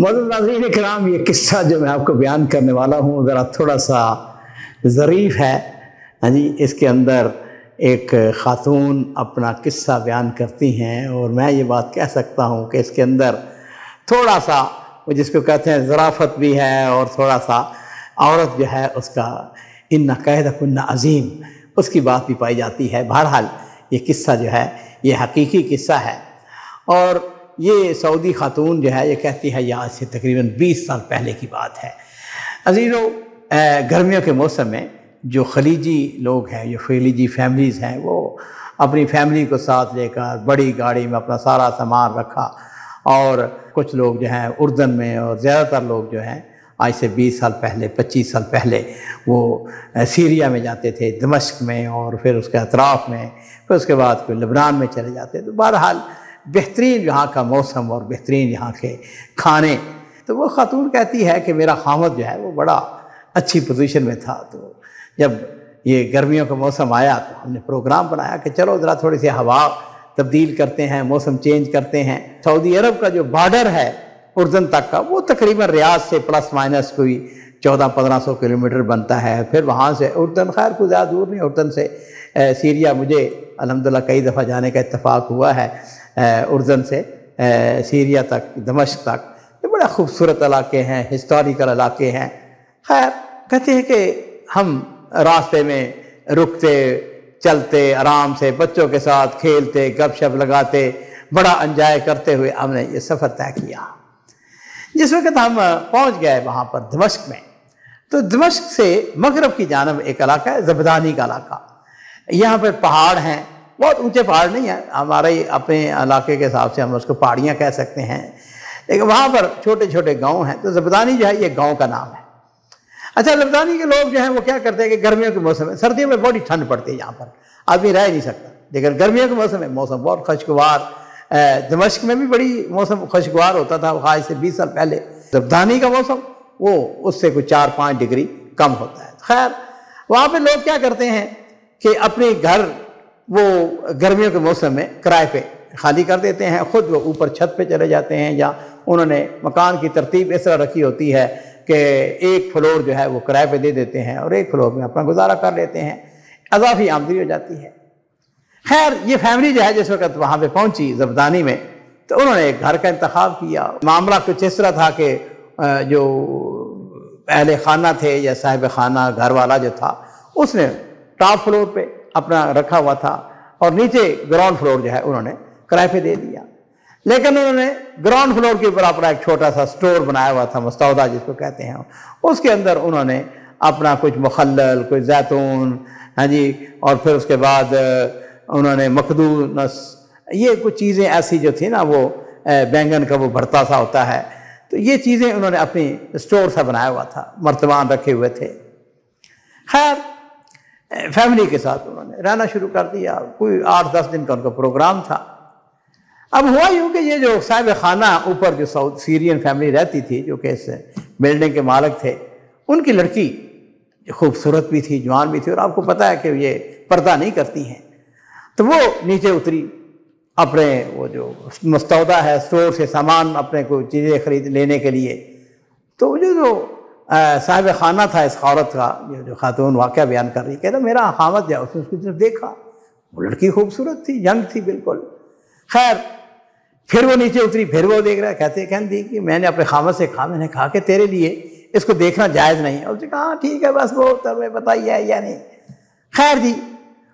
معزز ناظرین کرام، یہ قصہ جو میں آپ کو بیان کرنے والا ہوں ذرا تھوڑا سا ظریف ہے. ہاں جی، اس کے اندر ایک خاتون اپنا قصہ بیان کرتی ہیں، اور میں یہ بات کہہ سکتا ہوں کہ اس کے اندر تھوڑا سا جس کو کہتے ہیں ظرافت بھی ہے، اور تھوڑا سا عورت جو ہے اس کا ان قیدکن عظیم اس کی بات بھی پائی جاتی ہے. بہرحال یہ قصہ جو ہے یہ حقیقی قصہ ہے، اور یہ سعودی خاتون جو ہے یہ کہتی ہے یہ آج سے تقریباً 20 سال پہلے کی بات ہے. عزیزو، گرمیوں کے موسم میں جو خلیجی لوگ ہیں، جو خلیجی فیملیز ہیں، وہ اپنی فیملی کو ساتھ لے کر بڑی گاڑی میں اپنا سارا سامان رکھا، اور کچھ لوگ جو ہیں اردن میں، اور زیادہ تر لوگ جو ہیں آج سے 20 سال پہلے 25 سال پہلے وہ سیریا میں جاتے تھے، دمشق میں، اور پھر اس کے اطراف میں، پھر اس کے بعد پھر لبنان میں چلے جاتے. تو بہرحال بہترین یہاں کا موسم اور بہترین یہاں کے کھانے. تو وہ خاتون کہتی ہے کہ میرا خامد جو ہے وہ بڑا اچھی پوزیشن میں تھا. تو جب یہ گرمیوں کا موسم آیا تو ہم نے پروگرام بنایا کہ چلو ذرا تھوڑی سی ہوا تبدیل کرتے ہیں، موسم چینج کرتے ہیں. سعودی عرب کا جو بارڈر ہے اردن تک کا، وہ تقریباً ریاض سے پلس مائنس کوئی 1400-1500 کلومیٹر بنتا ہے. پھر وہاں سے اردن، خیر کوئی زیادہ دور نہیں، اردن سے سیریا مجھے الحمدللہ کئی دفعہ جانے کا اتفاق ہوا ہے. اردن سے سیریا تک، دمشق تک، یہ بڑا خوبصورت علاقے ہیں، ہسٹوریکل علاقے ہیں. خیر کہتے ہیں کہ ہم راستے میں رکتے، چلتے آرام سے، بچوں کے ساتھ کھیلتے، گپ شپ لگاتے، بڑا انجوائے کرتے ہوئے ہم نے یہ سفر طے کیا. جس وقت ہم پہنچ گئے وہاں پر دمشق میں، تو دمشق سے مغرب کی جانب ایک علاقہ ہے زبدانی کا علاقہ. یہاں پہ پہاڑ ہیں، بہت اونچے پہاڑ نہیں ہیں، ہمارے اپنے علاقے کے حساب سے ہم اس کو پہاڑیاں کہہ سکتے ہیں، لیکن وہاں پر چھوٹے چھوٹے گاؤں ہیں. تو زبدانی جو ہے یہ گاؤں کا نام ہے. اچھا، زبدانی کے لوگ جو ہیں وہ کیا کرتے ہیں کہ گرمیوں کے موسم میں، سردیوں میں بڑی ٹھنڈ پڑتی ہے یہاں پر، آدمی رہ نہیں سکتا، لیکن گرمیوں کے موسم میں موسم بہت خوشگوار. دمشق میں بھی بڑی موسم خوشگوار ہوتا تھا آج سے 20 سال پہلے. زبدانی کا موسم وہ اس سے کوئی 4-5 ڈگری کم ہوتا ہے. خیر وہاں پہ لوگ کیا کرتے ہیں کہ اپنے گھر وہ گرمیوں کے موسم میں کرائے پہ خالی کر دیتے ہیں، خود وہ اوپر چھت پہ چلے جاتے ہیں، یا انہوں نے مکان کی ترتیب اس طرح رکھی ہوتی ہے کہ ایک فلور جو ہے وہ کرائے پہ دے دیتے ہیں، اور ایک فلور میں اپنا گزارا کر لیتے ہیں، اضافی آمدنی ہو جاتی ہے. خیر یہ فیملی جو ہے جس وقت وہاں پہ پہنچی زبدانی میں، تو انہوں نے ایک گھر کا انتخاب کیا. معاملہ کچھ اس طرح تھا کہ جو اہل خانہ تھے یا صاحب خانہ گھر والا جو تھا، اس نے ٹاپ فلور پہ اپنا رکھا ہوا تھا، اور نیچے گراؤنڈ فلور جو ہے انہوں نے کرائے پہ دے دیا. لیکن انہوں نے گراؤنڈ فلور کے اوپر اپنا ایک چھوٹا سا سٹور بنایا ہوا تھا، مستودع جس کو کہتے ہیں. اس کے اندر انہوں نے اپنا کچھ مخلل، کوئی زیتون، ہاں جی، اور پھر اس کے بعد انہوں نے مقدونس، یہ کچھ چیزیں ایسی جو تھی نا، وہ بینگن کا وہ بھرتا سا ہوتا ہے، تو یہ چیزیں انہوں نے اپنی سٹور سا بنایا ہوا تھا، مرتبان رکھے ہوئے تھے. خیر فیملی کے ساتھ انہوں نے رہنا شروع کر دیا. کوئی 8-10 دن کا ان کا پروگرام تھا. اب ہوا یوں کہ یہ جو صاحب خانہ اوپر جو سیرین فیملی رہتی تھی، جو کہ اس بلڈنگ کے مالک تھے، ان کی لڑکی خوبصورت بھی تھی، جوان بھی تھی، اور آپ کو پتہ ہے کہ یہ پردہ نہیں کرتی ہیں. تو وہ نیچے اتری اپنے وہ جو مستودع ہے اسٹور سے سامان، اپنے کوئی چیزیں خرید لینے کے لیے. تو جو صاحب خانہ تھا اس عورت کا، جو خاتون واقعہ بیان کر رہی، کہتا میرا خامد جو ہے اس نے اس کی طرف دیکھا، وہ لڑکی خوبصورت تھی، ینگ تھی بالکل. خیر پھر وہ نیچے اتری، پھر وہ دیکھ رہا، کہنے دی کہ میں نے اپنے خامد سے کہا، میں نے کہا کہ تیرے لیے اس کو دیکھنا جائز نہیں ہے. اس نے کہا ہاں ٹھیک ہے، بس وہ تمہیں بتائیے یا نہیں. خیر جی،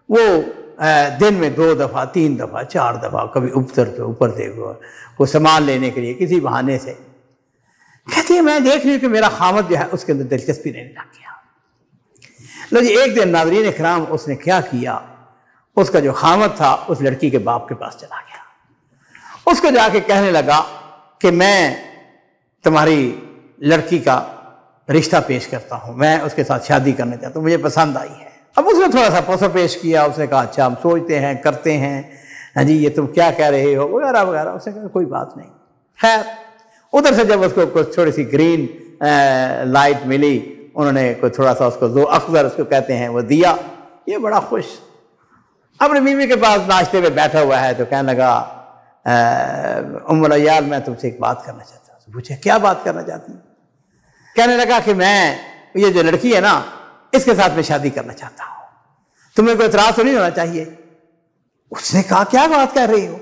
وہ دن میں 2 دفعہ 3 دفعہ 4 دفعہ کبھی اوپر دیکھو وہ سامان لینے کے لیے کسی بہانے سے. کہتی ہے میں دیکھ رہی ہوں کہ میرا خامد جو ہے اس کے اندر دلچسپی نہیں لگ گیا. لو جی، ایک دن ناظرین اکرام اس نے کیا کیا، اس کا جو خامد تھا اس لڑکی کے باپ کے پاس چلا گیا. اس کو جا کے کہنے لگا کہ میں تمہاری لڑکی کا رشتہ پیش کرتا ہوں، میں اس کے ساتھ شادی کرنا چاہتا ہوں، مجھے پسند آئی ہے. اب اس نے تھوڑا سا پوسر پیش کیا، اس نے کہا اچھا ہم سوچتے ہیں، کرتے ہیں، ہاں جی یہ تم کیا کہہ رہے ہو وغیرہ وغیرہ. اس نے کہا کوئی بات نہیں. خیر ادھر سے جب اس کو کچھ تھوڑی سی گرین لائٹ ملی، انہوں نے کوئی تھوڑا سا اس کو ذو اخضر اس کو کہتے ہیں وہ دیا. یہ بڑا خوش اپنی بیوی کے پاس ناشتے میں بیٹھا ہوا ہے، تو کہنے لگا ام العیال میں تم سے ایک بات کرنا چاہتا ہوں. پوچھا کیا بات کرنا چاہتی ہیں؟ کہنے لگا کہ میں یہ جو لڑکی ہے نا اس کے ساتھ میں شادی کرنا چاہتا ہوں، تمہیں کوئی اعتراض تو نہیں ہونا چاہیے۔ اس نے کہا کیا بات کر رہی ہو،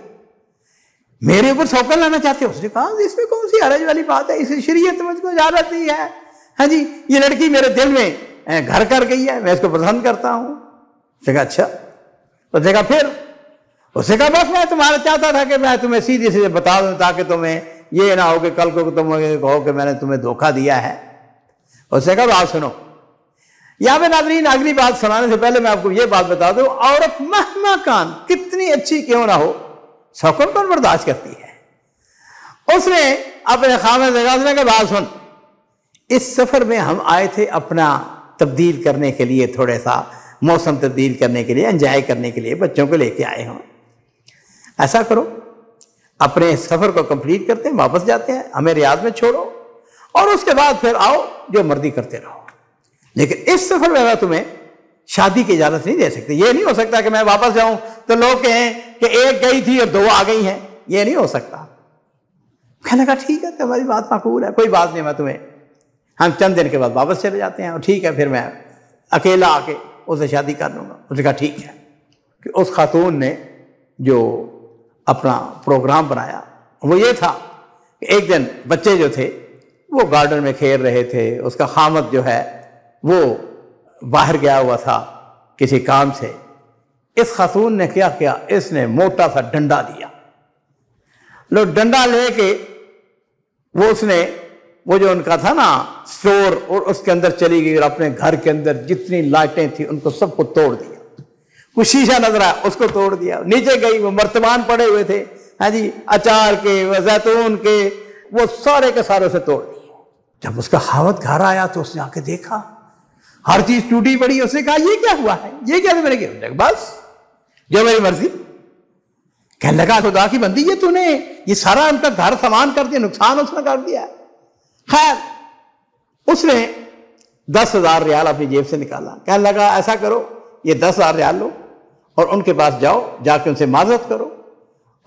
میرے اوپر سوکن لانا چاہتے ہو؟ اس نے کہا اس میں کون سی حرج والی بات ہے، اس شریعت مجھ کو اجازت دی ہے، ہاں جی یہ لڑکی میرے دل میں گھر کر گئی ہے، میں اس کو پسند کرتا ہوں۔ اس نے کہا اچھا، اس نے کہا پھر؟ اس نے کہا بس میں تمہارا چاہتا تھا کہ میں تمہیں سیدھے سیدھے بتا دوں تاکہ تمہیں یہ نہ ہو کہ کل کو تم کہو کہ میں نے تمہیں دھوکہ دیا ہے۔ اس نے کہا بات سنو، یہاں پہ ناظرین اگلی بات سنانے سے پہلے میں آپ کو یہ بات بتا دوں، عورت مہما کان کتنی اچھی کیوں نہ ہو سوکن کون برداشت کرتی ہے۔ اس نے اپنے خامد سے کہا کہ بات سن، اس سفر میں ہم آئے تھے اپنا تبدیل کرنے کے لیے، تھوڑے سا موسم تبدیل کرنے کے لیے، انجوائے کرنے کے لیے بچوں کو لے کے آئے ہوں، ایسا کرو اپنے سفر کو کمپلیٹ کرتے ہیں، واپس جاتے ہیں، ہمیں ریاض میں چھوڑو اور اس کے بعد پھر آؤ جو مرضی کرتے رہو، لیکن اس سفر میں میں تمہیں شادی کی اجازت نہیں دے سکتے۔ یہ نہیں ہو سکتا کہ میں واپس جاؤں تو لوگ کہیں کہ ایک گئی تھی اور 2 آ گئی ہیں، یہ نہیں ہو سکتا۔ کہنے لگا ٹھیک ہے تمہاری بات معقول ہے، کوئی بات نہیں، میں تمہیں ہم چند دن کے بعد واپس چلے جاتے ہیں اور ٹھیک ہے پھر میں اکیلا آ کے اسے شادی کر لوں گا۔ اس نے کہا ٹھیک ہے۔ کہ اس خاتون نے جو اپنا پروگرام بنایا وہ یہ تھا کہ ایک دن بچے جو تھے وہ گارڈن میں کھیل رہے تھے، اس کا خامد جو ہے وہ باہر گیا ہوا تھا کسی کام سے۔ اس خاتون نے کیا کیا، اس نے موٹا سا ڈنڈا لیا، لو ڈنڈا لے کے اس نے وہ جو ان کا تھا نا سٹور، اور اس کے اندر چلی گئی اور اپنے گھر کے اندر جتنی لائٹیں تھیں ان کو سب کو توڑ دیا، کچھ شیشہ نظر آیا اس کو توڑ دیا، نیچے گئی وہ مرتبان پڑے ہوئے تھے، ہاں جی اچار کے، وہ زیتون کے، وہ سارے کے سارے سے توڑ دیے۔ جب اس کا خاوند گھر آیا تو اس نے آ کے دیکھا ہر چیز ٹوٹی پڑی، اس نے کہا یہ کیا ہوا ہے، یہ کیا میرے کیا؟ بس جو میری مرضی۔ کہنے لگا خدا کی بندی یہ تو نے یہ سارا ان کا گھر سامان کر دیا، نقصان اس نے کر دیا۔ خیر اس نے 10,000 ریال اپنی جیب سے نکالا، کہنے لگا ایسا کرو یہ 10,000 ریال لو اور ان کے پاس جاؤ، جا کے ان سے معذرت کرو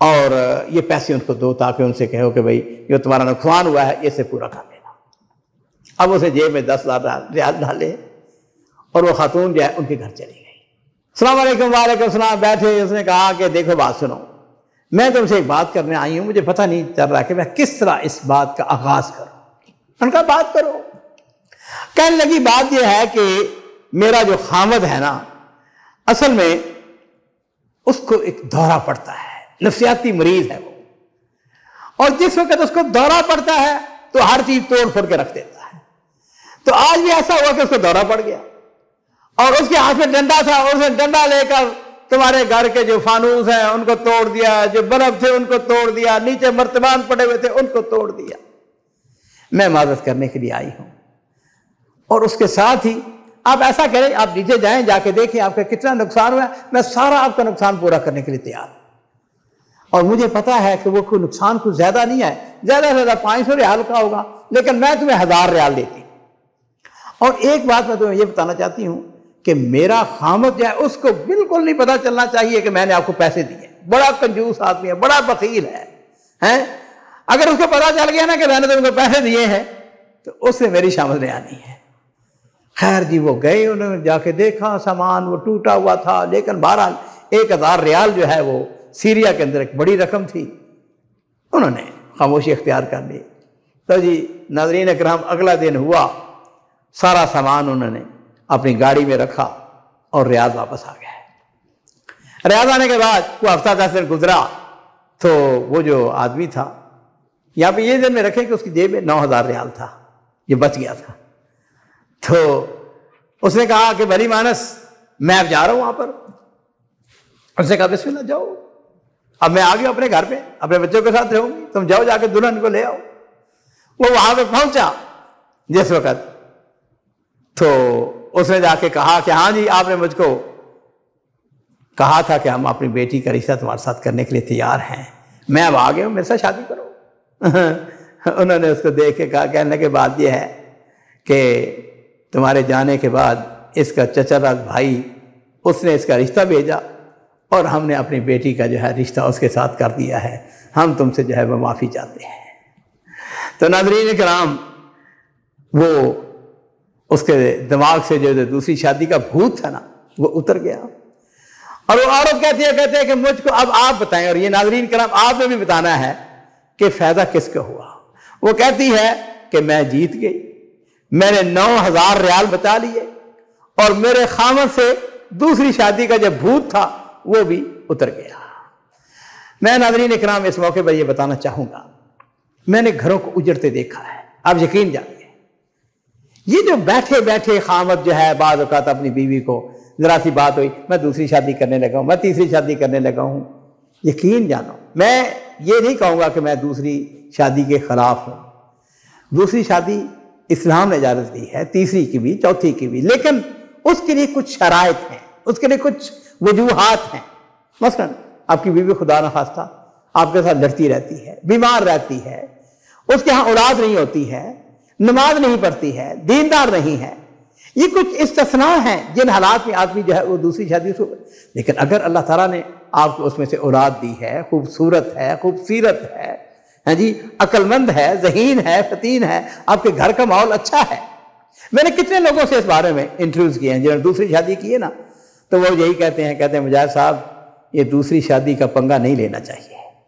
اور یہ پیسے ان کو دو تاکہ ان سے کہو کہ بھائی جو تمہارا نقصان ہوا ہے یہ سے پورا کر لینا۔ اب اسے جیب میں 10,000 ریال ڈالے اور وہ خاتون جو ہے ان کے گھر چلی گئی۔ السلام علیکم۔ وعلیکم السلام۔ بیٹھے، اس نے کہا کہ دیکھو بات سنو، میں تم سے ایک بات کرنے آئی ہوں، مجھے پتہ نہیں چل رہا کہ میں کس طرح اس بات کا آغاز کروں۔ ان کا بات کرو۔ کہنے لگی بات یہ ہے کہ میرا جو خامد ہے نا اصل میں اس کو ایک دورہ پڑتا ہے، نفسیاتی مریض ہے وہ، اور جس وقت اس کو دورہ پڑتا ہے تو ہر چیز توڑ پھوڑ کے رکھ دیتا ہے۔ تو آج بھی ایسا ہوا کہ اس کو دورہ پڑ گیا اور اس کے ہاتھ میں ڈنڈا تھا، اور اس نے ڈنڈا لے کر تمہارے گھر کے جو فانوس ہیں ان کو توڑ دیا، جو بلب تھے ان کو توڑ دیا، نیچے مرتبان پڑے ہوئے تھے ان کو توڑ دیا۔ میں معذرت کرنے کے لیے آئی ہوں، اور اس کے ساتھ ہی آپ ایسا کریں، آپ نیچے جائیں، جا کے دیکھیں آپ کا کتنا نقصان ہوا ہے، میں سارا آپ کا نقصان پورا کرنے کے لیے تیار ہوں۔ اور مجھے پتا ہے کہ وہ کوئی نقصان کچھ زیادہ نہیں ہے، زیادہ سے زیادہ 500 ریال کا ہوگا، لیکن میں تمہیں 1000 ریال دیتی ہوں۔ اور ایک بات میں تمہیں یہ بتانا چاہتی ہوں کہ میرا خامد جو ہے اس کو بالکل نہیں پتا چلنا چاہیے کہ میں نے آپ کو پیسے دیے، بڑا کنجوس آدمی ہے، بڑا بخیل ہے۔ اگر اس کو پتا چل گیا نا کہ میں نے تم کو پیسے دیے ہیں تو اس نے میری شامت نہیں آنی ہے۔ خیر جی وہ گئے، انہوں نے جا کے دیکھا سامان وہ ٹوٹا ہوا تھا، لیکن بہرحال 1000 ریال جو ہے وہ سیریا کے اندر ایک بڑی رقم تھی، انہوں نے خاموشی اختیار کر لی۔ تو جی ناظرین اکرام، اگلا دن ہوا، سارا سامان انہوں نے اپنی گاڑی میں رکھا اور ریاض واپس آ گئے۔ ریاض آنے کے بعد وہ ہفتہ 10 دن گزرا تو وہ جو آدمی تھا، یہاں پہ یہ دن میں رکھے کہ اس کی جیب میں 9000 ریال تھا، یہ بچ گیا تھا۔ تو اس نے کہا کہ بھلی مانس میں اب جا رہا ہوں وہاں پر۔ اس نے کہا بسم اللہ جاؤ، اب میں آ گیا اپنے گھر پہ، اپنے بچوں کے ساتھ رہوں گی، تم جاؤ جا کے دلہن کو لے آؤ۔ وہ وہاں پہ پہنچا جس وقت، تو اس نے جا کے کہا کہ ہاں جی آپ نے مجھ کو کہا تھا کہ ہم اپنی بیٹی کا رشتہ تمہارے ساتھ کرنے کے لیے تیار ہیں، میں اب آ گیا ہوں، میرے ساتھ شادی کرو۔ انہوں نے اس کو دیکھ کے کہا، کہنے کے بعد یہ ہے کہ تمہارے جانے کے بعد اس کا چچا بھائی اس نے اس کا رشتہ بھیجا اور ہم نے اپنی بیٹی کا جو ہے رشتہ اس کے ساتھ کر دیا ہے، ہم تم سے جو ہے وہ معافی چاہتے ہیں۔ تو ناظرین کرام وہ اس کے دماغ سے جو دوسری شادی کا بھوت تھا نا وہ اتر گیا، اور وہ عورت کہتے ہیں کہ مجھ کو اب آپ بتائیں، اور یہ ناظرین کرام آپ نے بھی بتانا ہے کہ فائدہ کس کو ہوا۔ وہ کہتی ہے کہ میں جیت گئی، میں نے 9,000 ریال بچا لیے، اور میرے خامد سے دوسری شادی کا جو بھوت تھا وہ بھی اتر گیا۔ میں ناظرین اکرام اس موقع پر یہ بتانا چاہوں گا، میں نے گھروں کو اجڑتے دیکھا ہے، آپ یقین جانیے۔ یہ جو بیٹھے بیٹھے خامد جو ہے بعض اوقات اپنی بیوی کو ذرا سی بات ہوئی، میں دوسری شادی کرنے لگا ہوں، میں تیسری شادی کرنے لگا ہوں، یقین جانو میں یہ نہیں کہوں گا کہ میں دوسری شادی کے خلاف ہوں۔ دوسری شادی اسلام نے اجازت دی ہے، تیسری کی بھی، چوتھی کی بھی، لیکن اس کے لیے کچھ شرائط ہیں، اس کے لیے کچھ وجوہات ہیں۔ مثلا آپ کی بیوی خدا نخواستہ آپ کے ساتھ لڑتی رہتی ہے، بیمار رہتی ہے، اس کے ہاں اولاد نہیں ہوتی ہے، نماز نہیں پڑھتی ہے، دیندار نہیں ہے، یہ کچھ استثناء ہیں جن حالات میں آدمی جو ہے وہ دوسری شادی سے، لیکن اگر اللہ تعالیٰ نے آپ کو اس میں سے اولاد دی ہے، خوبصورت ہے، خوبصیرت ہے، ہاں جی، عقل مند ہے، ذہین ہے، فطین ہے، آپ کے گھر کا ماحول اچھا ہے۔ میں نے کتنے لوگوں سے اس بارے میں انٹرویوز کیے ہیں جنہوں نے دوسری شادی کی ہے نا، تو وہ یہی کہتے ہیں مجاہد صاحب یہ دوسری شادی کا پنگا نہیں لینا چاہیے،